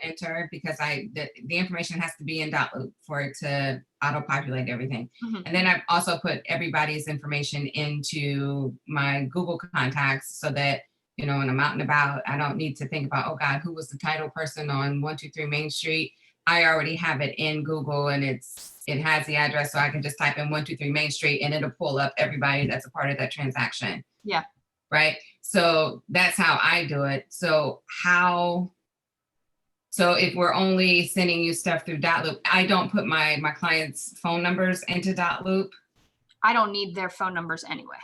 enter, because the information has to be in .loop for it to auto-populate everything. And then I've also put everybody's information into my Google contacts so that, when I'm out and about, I don't need to think about, oh God, who was the title person on 123 Main Street? I already have it in Google, and it has the address, so I can just type in 123 Main Street and it'll pull up everybody that's a part of that transaction. Yeah. Right. So that's how I do it. So So if we're only sending you stuff through Dotloop, I don't put my clients' phone numbers into Dotloop. I don't need their phone numbers anyway.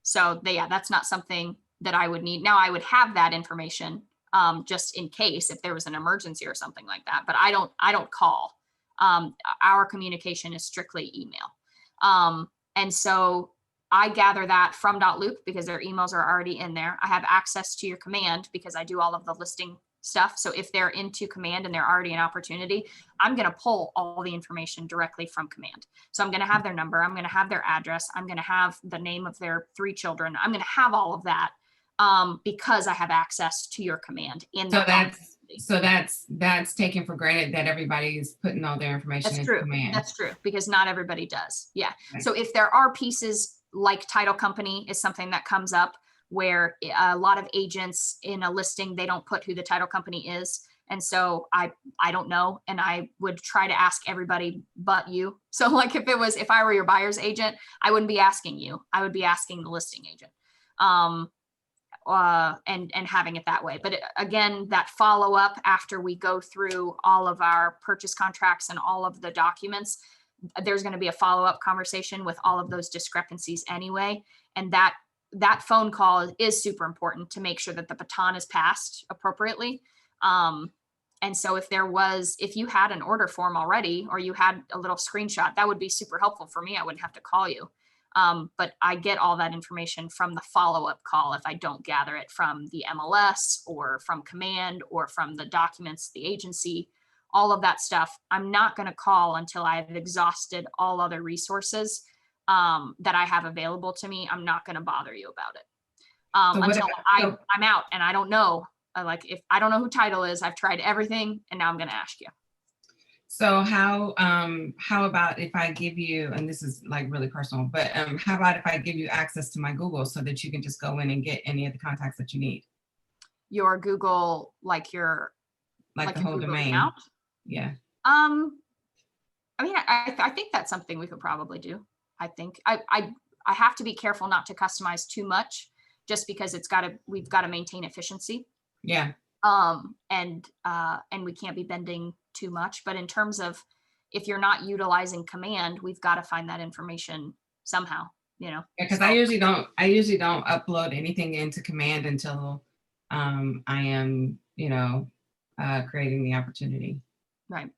So yeah, that's not something that I would need. Now I would have that information just in case if there was an emergency or something like that, but I don't call. Our communication is strictly email. And so I gather that from .loop because their emails are already in there. I have access to your command because I do all of the listing stuff. So if they're into command and they're already an opportunity, I'm going to pull all the information directly from command. So I'm going to have their number. I'm going to have their address. I'm going to have the name of their 3 children. I'm going to have all of that because I have access to your command in that. So that's taken for granted that everybody's putting all their information in command. That's true, because not everybody does. Yeah. Right. So if there are pieces like title company is something that comes up where a lot of agents in a listing, they don't put who the title company is. And so I don't know. And I would try to ask everybody but you. So like if I were your buyer's agent, I wouldn't be asking you. I would be asking the listing agent. And having it that way. But again, that follow up after we go through all of our purchase contracts and all of the documents, there's going to be a follow up conversation with all of those discrepancies anyway. And that phone call is super important to make sure that the baton is passed appropriately. And so if you had an order form already, or you had a little screenshot, that would be super helpful for me. I wouldn't have to call you. But I get all that information from the follow-up call if I don't gather it from the MLS or from command or from the documents, the agency, all of that stuff. I'm not going to call until I've exhausted all other resources that I have available to me. I'm not going to bother you about it until I'm out and I don't know. If I don't know who title is, I've tried everything and now I'm going to ask you. So how about if I give you, and this is like really personal, but how about if I give you access to my Google so that you can just go in and get any of the contacts that you need? Your Google, like the whole Google domain. Account? Yeah. I mean, I think that's something we could probably do. I think I have to be careful not to customize too much, just because we've got to maintain efficiency. Yeah. And we can't be bending too much, but in terms of if you're not utilizing command, we've got to find that information somehow, because I usually don't upload anything into command until I am creating the opportunity. Right.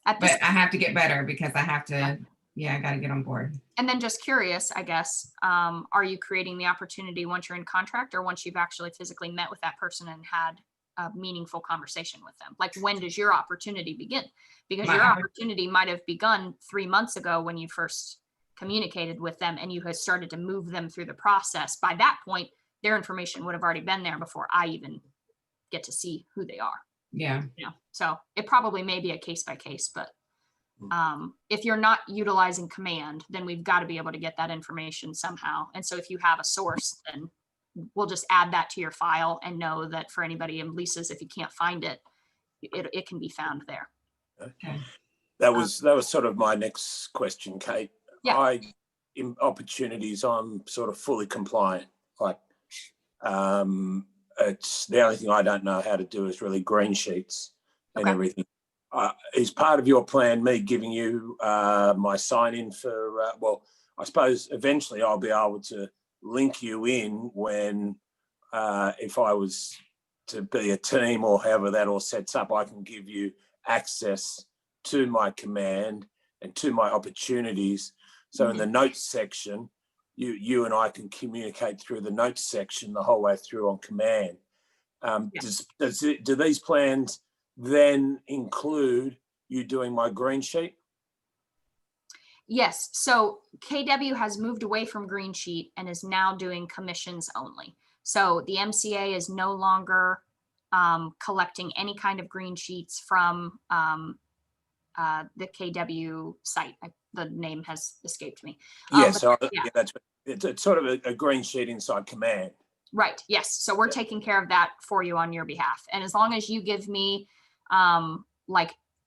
But I have to get better because I have to I got to get on board. And then just curious, I guess, are you creating the opportunity once you're in contract or once you've actually physically met with that person and had a meaningful conversation with them? Like, when does your opportunity begin? Because your opportunity might have begun 3 months ago when you first communicated with them and you had started to move them through the process. By that point, their information would have already been there before I even get to see who they are. Yeah. So it probably may be a case by case, but if you're not utilizing command, then we've got to be able to get that information somehow. And so if you have a source, then we'll just add that to your file and know that for anybody in leases, if you can't find it, it can be found there. Okay. That was sort of my next question, Kate. Yeah. In opportunities, I'm sort of fully compliant. Like, it's the only thing I don't know how to do is really green sheets and everything. Is part of your plan me giving you my sign in for, I suppose eventually I'll be able to link you in when, if I was to be a team or however that all sets up, I can give you access to my command and to my opportunities. So in the notes section, you and I can communicate through the notes section the whole way through on command. Do these plans then include you doing my green sheet? Yes. So KW has moved away from green sheet and is now doing commissions only. So the MCA is no longer collecting any kind of green sheets from the KW site. The name has escaped me. It's sort of a green sheet inside command. Right. Yes. So we're taking care of that for you on your behalf. And as long as you give me,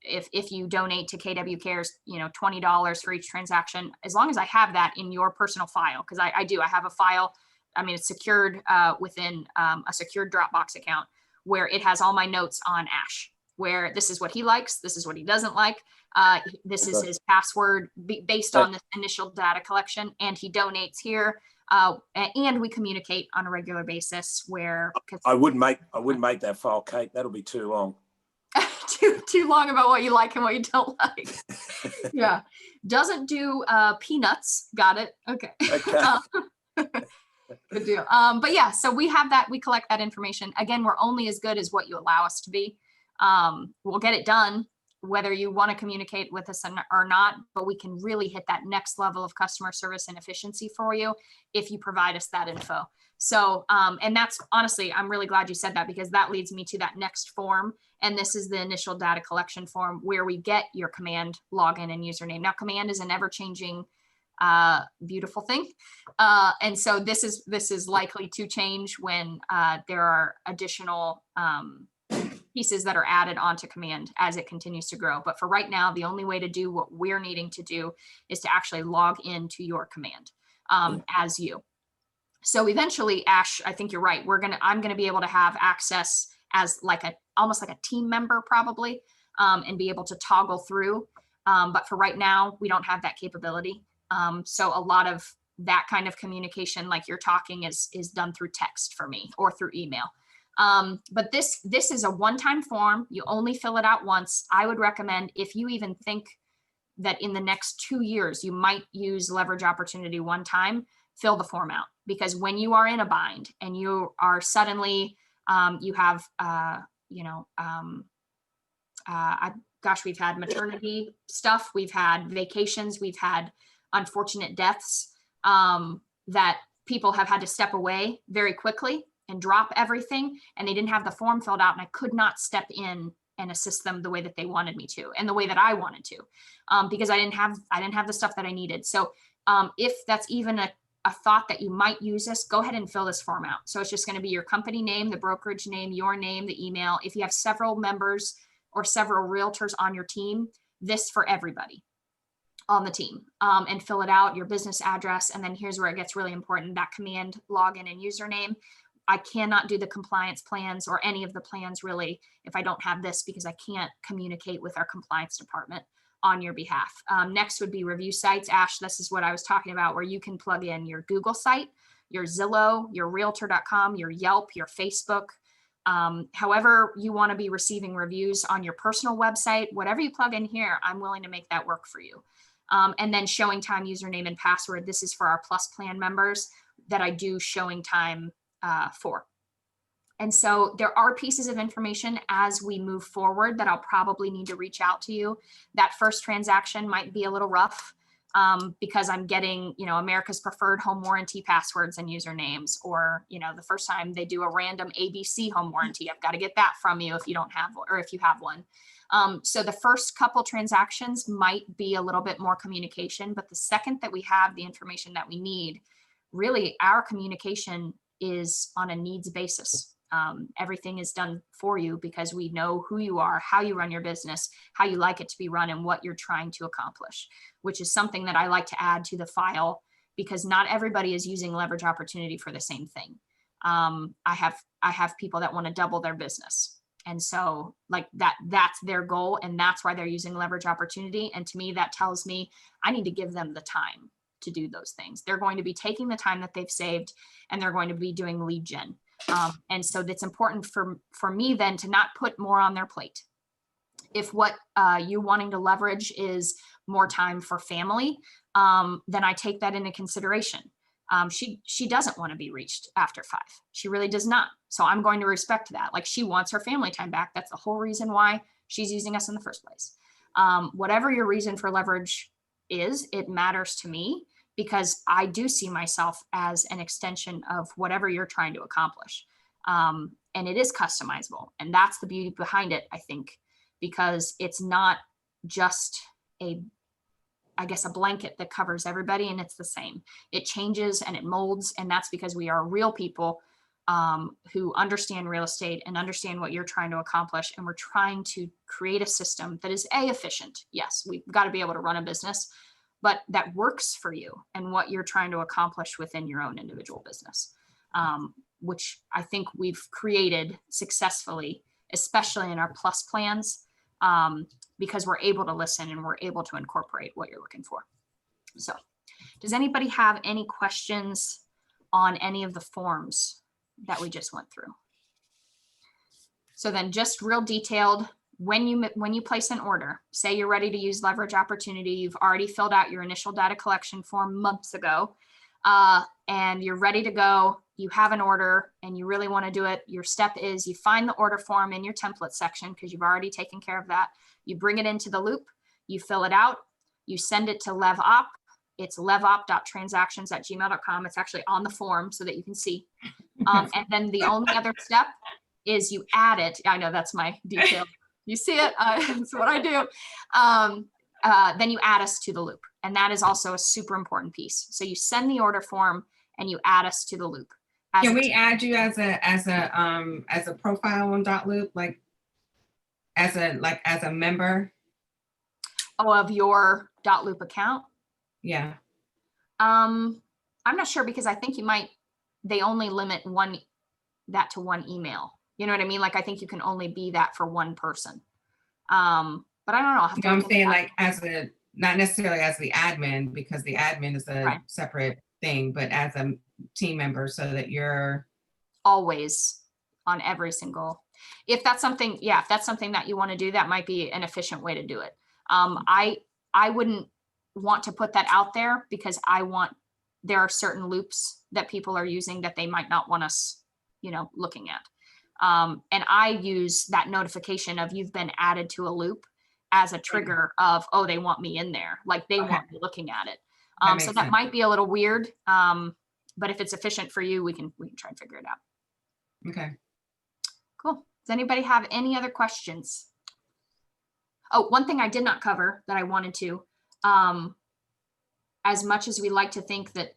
if you donate to KW Cares, $20 for each transaction, as long as I have that in your personal file, because I have a file. I mean, it's secured within a secured Dropbox account where it has all my notes on Ash, where this is what he likes, this is what he doesn't like. This is Okay. his password based on this initial data collection, and he donates here. And we communicate on a regular basis where I wouldn't make that file, Kate. That'll be too long. too long about what you like and what you don't like. Yeah. Doesn't do peanuts. Got it. Okay. Okay. Good deal. But yeah, so we have that, we collect that information. Again, we're only as good as what you allow us to be. We'll get it done, whether you want to communicate with us or not, but we can really hit that next level of customer service and efficiency for you if you provide us that info. So, and that's honestly, I'm really glad you said that, because that leads me to that next form. And this is the initial data collection form where we get your command, login, and username. Now, command is an ever-changing, beautiful thing. And so this is likely to change when there are additional pieces that are added onto command as it continues to grow. But for right now, the only way to do what we're needing to do is to actually log into your command as you. So eventually, Ash, I think you're right. I'm gonna be able to have access as almost like a team member probably, and be able to toggle through. But for right now, we don't have that capability. So a lot of that kind of communication, like you're talking, is done through text for me or through email. But this is a one-time form. You only fill it out once. I would recommend, if you even think that in the next 2 years you might use leverage opportunity one time, fill the form out, because when you are in a bind and you are suddenly you have gosh, we've had maternity stuff, we've had vacations, we've had unfortunate deaths, that people have had to step away very quickly and drop everything, and they didn't have the form filled out, and I could not step in and assist them the way that they wanted me to, and the way that I wanted to, because I didn't have the stuff that I needed. So if that's even a thought that you might use this, go ahead and fill this form out. So it's just going to be your company name, the brokerage name, your name, the email. If you have several members or several realtors on your team, this for everybody on the team, and fill it out, your business address. And then here's where it gets really important, that command, login, and username. I cannot do the compliance plans or any of the plans really if I don't have this, because I can't communicate with our compliance department on your behalf. Next would be review sites. Ash, this is what I was talking about, where you can plug in your Google site, your Zillow, your realtor.com, your Yelp, your Facebook, however you want to be receiving reviews on your personal website, whatever you plug in here, I'm willing to make that work for you. And then showing time, username, and password. This is for our Plus plan members that I do showing time for. And so there are pieces of information as we move forward that I'll probably need to reach out to you. That first transaction might be a little rough because I'm getting, America's preferred home warranty passwords and usernames, or, the first time they do a random ABC home warranty, I've got to get that from you if you don't have, or if you have one. So the first couple transactions might be a little bit more communication, but the second that we have the information that we need, really our communication is on a needs basis. Everything is done for you because we know who you are, how you run your business, how you like it to be run, and what you're trying to accomplish, which is something that I like to add to the file, because not everybody is using leverage opportunity for the same thing. I have people that want to double their business. And so that's their goal, and that's why they're using leverage opportunity. And to me, that tells me I need to give them the time to do those things. They're going to be taking the time that they've saved, and they're going to be doing lead gen. And so it's important for me then to not put more on their plate. If what you wanting to leverage is more time for family, then I take that into consideration. She doesn't want to be reached after 5. She really does not. So I'm going to respect that. Like, she wants her family time back. That's the whole reason why she's using us in the first place. Whatever your reason for leverage is, it matters to me, because I do see myself as an extension of whatever you're trying to accomplish. And it is customizable. And that's the beauty behind it, I think, because it's not just a blanket that covers everybody and it's the same. It changes and it molds. And that's because we are real people who understand real estate and understand what you're trying to accomplish. And we're trying to create a system that is efficient. Yes, we've got to be able to run a business, but that works for you and what you're trying to accomplish within your own individual business, which I think we've created successfully, especially in our plus plans, because we're able to listen and we're able to incorporate what you're looking for. So does anybody have any questions on any of the forms that we just went through? So then just real detailed, when you place an order, say you're ready to use leverage opportunity, you've already filled out your initial data collection form months ago, and you're ready to go, you have an order and you really want to do it. Your step is you find the order form in your template section because you've already taken care of that. You bring it into the loop, you fill it out, you send it to LevOp. It's levop.transactions@gmail.com. It's actually on the form so that you can see. And then the only other step is you add it. I know that's my detail. You see it, that's what I do. Then you add us to the loop. And that is also a super important piece. So you send the order form and you add us to the loop. Can we add you as a profile on .loop, like as a member? Oh, of your .loop account? Yeah. I'm not sure because I think they only limit that to one email. You know what I mean? Like, I think you can only be that for one person. But I don't know. You know what I'm saying? Like not necessarily as the admin, because the admin is a separate thing, but as a team member so that you're always on every single, if that's something that you want to do, that might be an efficient way to do it. I wouldn't want to put that out there because there are certain loops that people are using that they might not want us, looking at. And I use that notification of you've been added to a loop as a trigger of, oh, they want me in there. Like they want me looking at it. So that might be a little weird. But if it's efficient for you, we can try and figure it out. Okay. Cool. Does anybody have any other questions? Oh, one thing I did not cover that I wanted to, as much as we like to think that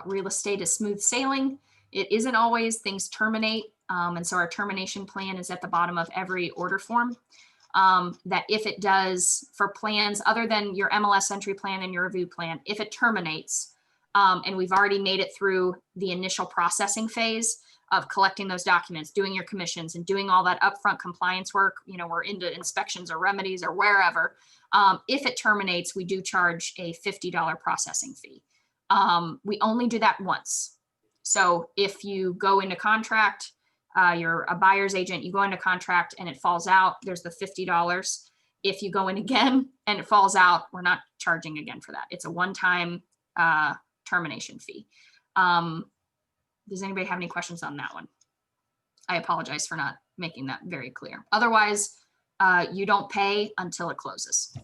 real estate is smooth sailing, it isn't always. Things terminate. And so our termination plan is at the bottom of every order form. That if it does, for plans other than your MLS entry plan and your review plan, if it terminates, and we've already made it through the initial processing phase of collecting those documents, doing your commissions and doing all that upfront compliance work, we're into inspections or remedies or wherever. If it terminates, we do charge a $50 processing fee. We only do that once. So if you go into contract, you're a buyer's agent, you go into contract and it falls out, there's the $50. If you go in again and it falls out, we're not charging again for that. It's a one-time termination fee. Does anybody have any questions on that one? I apologize for not making that very clear. Otherwise, you don't pay until it closes.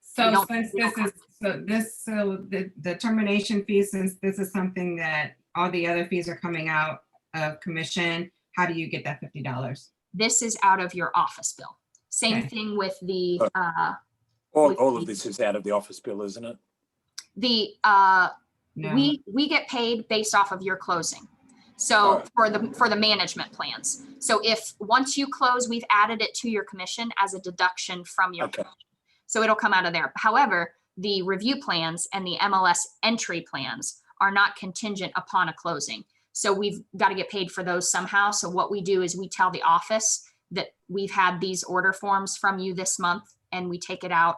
So since the termination fee, since this is something that all the other fees are coming out of commission, how do you get that $50? This is out of your office bill. Same thing with the all of this is out of the office bill, isn't it? No. We get paid based off of your closing. So for the management plans. So if once you close, we've added it to your commission as a deduction from your commission. So it'll come out of there. However, the review plans and the MLS entry plans are not contingent upon a closing. So we've got to get paid for those somehow. So what we do is we tell the office that we've had these order forms from you this month and we take it out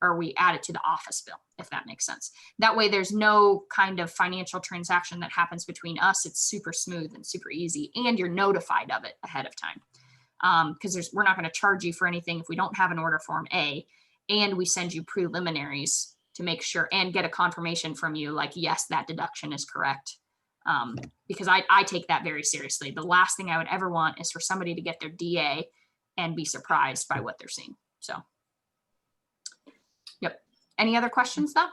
or we add it to the office bill, if that makes sense. That way there's no kind of financial transaction that happens between us. It's super smooth and super easy and you're notified of it ahead of time. Because we're not going to charge you for anything if we don't have an order form A, and we send you preliminaries to make sure and get a confirmation from you like, yes, that deduction is correct. Because I take that very seriously. The last thing I would ever want is for somebody to get their DA and be surprised by what they're seeing. So, yep. Any other questions though?